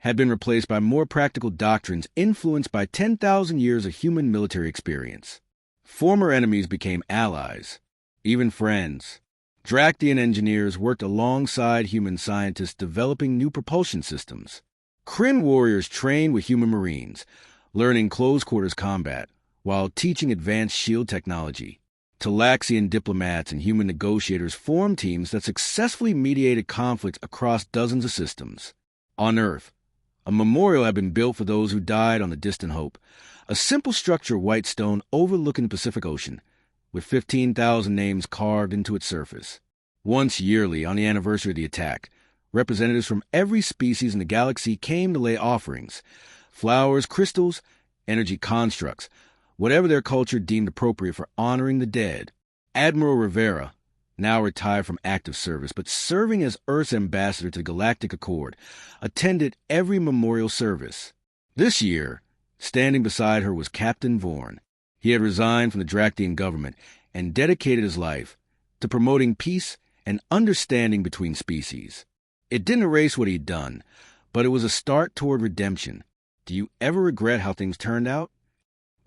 S1: had been replaced by more practical doctrines influenced by 10,000 years of human military experience. Former enemies became allies, even friends. Dractian engineers worked alongside human scientists developing new propulsion systems. Kryn warriors trained with human marines, learning close-quarters combat, while teaching advanced shield technology. Talaxian diplomats and human negotiators formed teams that successfully mediated conflicts across dozens of systems. On Earth, a memorial had been built for those who died on the Distant Hope, a simple structure of white stone overlooking the Pacific Ocean, with 15,000 names carved into its surface. Once yearly, on the anniversary of the attack, representatives from every species in the galaxy came to lay offerings: flowers, crystals, energy constructs, whatever their culture deemed appropriate for honoring the dead. Admiral Rivera, now retired from active service but serving as Earth's ambassador to the Galactic Accord, attended every memorial service. This year, standing beside her was Captain Vorn. He had resigned from the Dractian government and dedicated his life to promoting peace and understanding between species. It didn't erase what he'd done, but it was a start toward redemption. Do you ever regret how things turned out?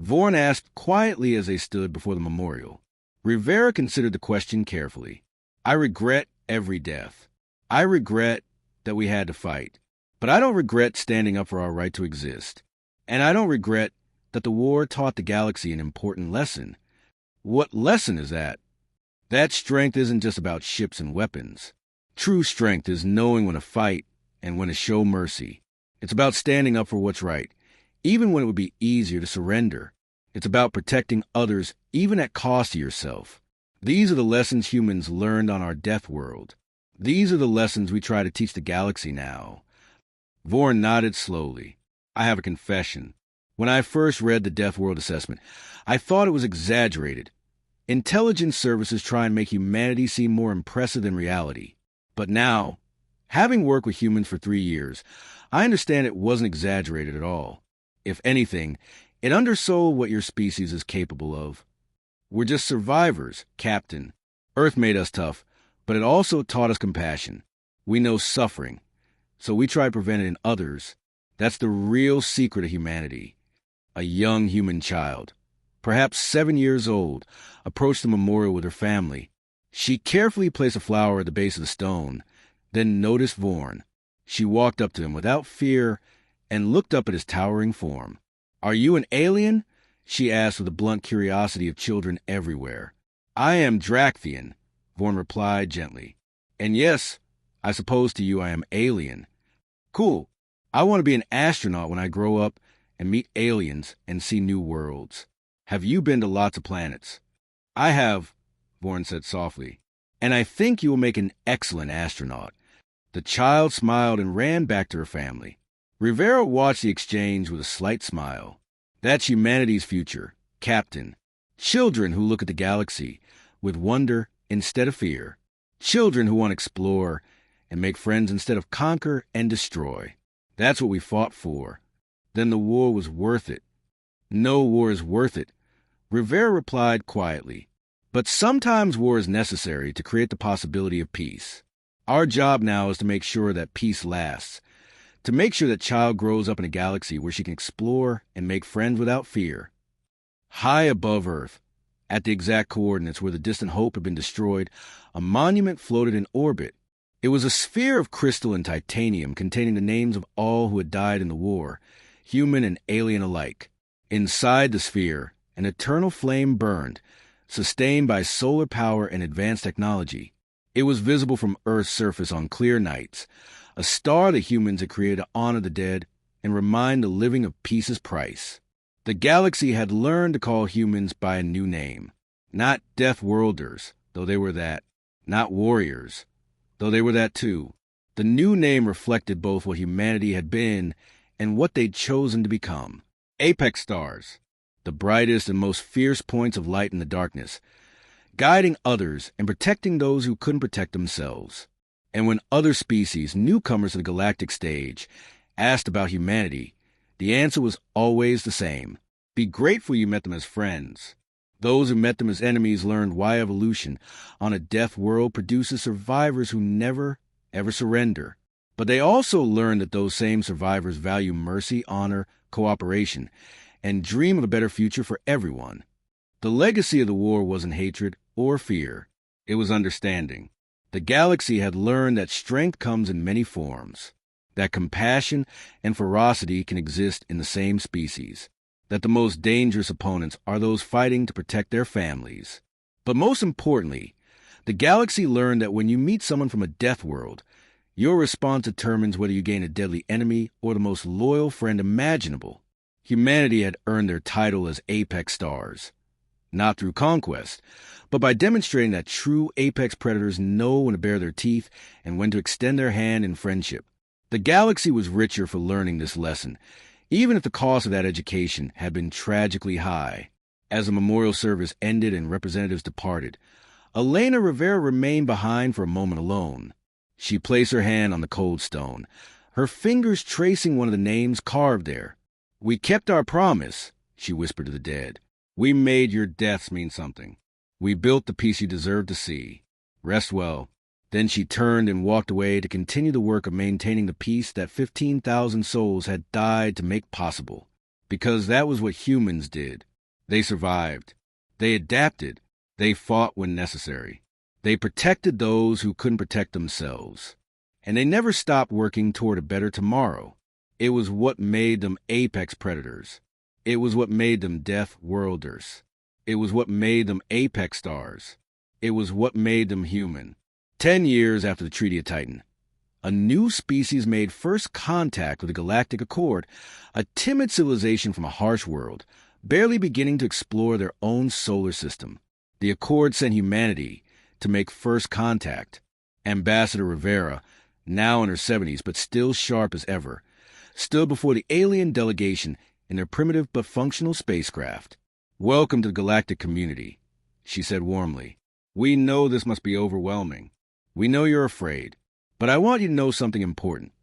S1: Vorn asked quietly as they stood before the memorial. Rivera considered the question carefully. I regret every death. I regret that we had to fight. But I don't regret standing up for our right to exist. And I don't regret that the war taught the galaxy an important lesson. What lesson is that? That strength isn't just about ships and weapons. True strength is knowing when to fight and when to show mercy. It's about standing up for what's right, even when it would be easier to surrender. It's about protecting others, even at cost to yourself. These are the lessons humans learned on our death world. These are the lessons we try to teach the galaxy now. Vorn nodded slowly. I have a confession. When I first read the Death World Assessment, I thought it was exaggerated. Intelligence services try and make humanity seem more impressive than reality. But now, having worked with humans for 3 years, I understand it wasn't exaggerated at all. If anything, it undersold what your species is capable of. We're just survivors, Captain. Earth made us tough, but it also taught us compassion. We know suffering, so we try to prevent it in others. That's the real secret of humanity. A young human child, perhaps 7 years old, approached the memorial with her family. She carefully placed a flower at the base of the stone, then noticed Vorn. She walked up to him without fear and looked up at his towering form. Are you an alien? She asked with the blunt curiosity of children everywhere. I am Dracthian, Vorn replied gently. And yes, I suppose to you I am alien. Cool. I want to be an astronaut when I grow up and meet aliens and see new worlds. Have you been to lots of planets? I have, Vorn said softly, and I think you will make an excellent astronaut. The child smiled and ran back to her family. Rivera watched the exchange with a slight smile. That's humanity's future, Captain. Children who look at the galaxy with wonder instead of fear. Children who want to explore and make friends instead of conquer and destroy. That's what we fought for. Then the war was worth it. No war is worth it, Rivera replied quietly. But sometimes war is necessary to create the possibility of peace. Our job now is to make sure that peace lasts, to make sure that child grows up in a galaxy where she can explore and make friends without fear. High above Earth, at the exact coordinates where the distant hope had been destroyed, a monument floated in orbit. It was a sphere of crystal and titanium containing the names of all who had died in the war, human and alien alike. Inside the sphere, an eternal flame burned, sustained by solar power and advanced technology. It was visible from Earth's surface on clear nights, a star the humans had created to honor the dead and remind the living of peace's price. The galaxy had learned to call humans by a new name. Not Death Worlders, though they were that. Not warriors, though they were that too. The new name reflected both what humanity had been and what they'd chosen to become. Apex stars, the brightest and most fierce points of light in the darkness, guiding others and protecting those who couldn't protect themselves. And when other species, newcomers to the galactic stage, asked about humanity, the answer was always the same. Be grateful you met them as friends. Those who met them as enemies learned why evolution on a death world produces survivors who never, ever surrender. But they also learned that those same survivors value mercy, honor, cooperation, and dream of a better future for everyone. The legacy of the war wasn't hatred or fear. It was understanding. The galaxy had learned that strength comes in many forms, that compassion and ferocity can exist in the same species, that the most dangerous opponents are those fighting to protect their families. But most importantly, the galaxy learned that when you meet someone from a death world, your response determines whether you gain a deadly enemy or the most loyal friend imaginable. Humanity had earned their title as apex stars, not through conquest, but by demonstrating that true apex predators know when to bare their teeth and when to extend their hand in friendship. The galaxy was richer for learning this lesson, even if the cost of that education had been tragically high. As the memorial service ended and representatives departed, Elena Rivera remained behind for a moment alone. She placed her hand on the cold stone, her fingers tracing one of the names carved there. "We kept our promise," she whispered to the dead. "We made your deaths mean something. We built the peace you deserve to see. Rest well." Then she turned and walked away to continue the work of maintaining the peace that 15,000 souls had died to make possible. Because that was what humans did. They survived. They adapted. They fought when necessary. They protected those who couldn't protect themselves. And they never stopped working toward a better tomorrow. It was what made them apex predators. It was what made them death worlders. It was what made them apex stars. It was what made them human. 10 years after the Treaty of Titan, a new species made first contact with the Galactic Accord, a timid civilization from a harsh world, barely beginning to explore their own solar system. The Accord sent humanity to make first contact. Ambassador Rivera, now in her 70s but still sharp as ever, stood before the alien delegation in their primitive but functional spacecraft. "Welcome to the galactic community," she said warmly. "We know this must be overwhelming. We know you're afraid, but I want you to know something important.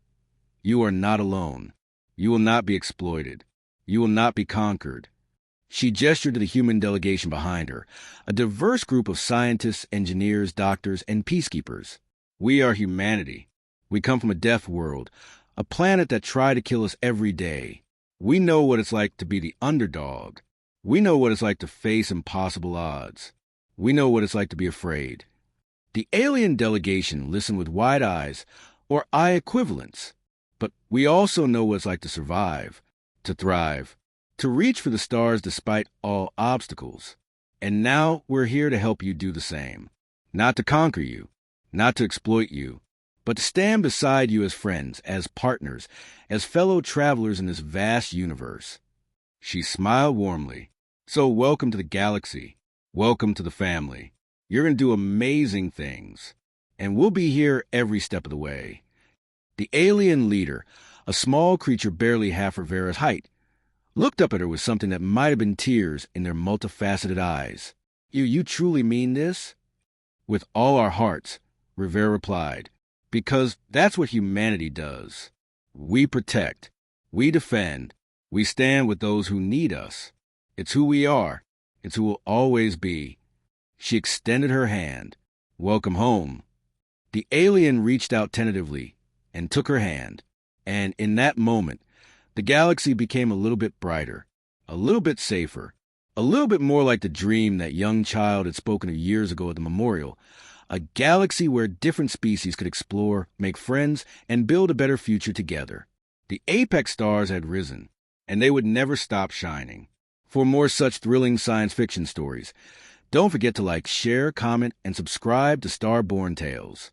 S1: You are not alone. You will not be exploited. You will not be conquered." She gestured to the human delegation behind her, a diverse group of scientists, engineers, doctors, and peacekeepers. "We are humanity. We come from a death world, a planet that tried to kill us every day. We know what it's like to be the underdog. We know what it's like to face impossible odds. We know what it's like to be afraid." The alien delegation listened with wide eyes, or eye equivalents. "But we also know what it's like to survive, to thrive, to reach for the stars despite all obstacles. And now we're here to help you do the same. Not to conquer you, not to exploit you, but to stand beside you as friends, as partners, as fellow travelers in this vast universe." She smiled warmly. "So welcome to the galaxy. Welcome to the family. You're going to do amazing things, and we'll be here every step of the way." The alien leader, a small creature barely half Rivera's height, looked up at her with something that might have been tears in their multifaceted eyes. You truly mean this? With all our hearts, Rivera replied, because that's what humanity does. We protect, we defend, we stand with those who need us. It's who we are. It's who we'll always be. She extended her hand. Welcome home. The alien reached out tentatively and took her hand, and in that moment, the galaxy became a little bit brighter, a little bit safer, a little bit more like the dream that young child had spoken of years ago at the memorial, a galaxy where different species could explore, make friends, and build a better future together. The apex stars had risen, and they would never stop shining. For more such thrilling science fiction stories, don't forget to like, share, comment, and subscribe to Starborn Tales.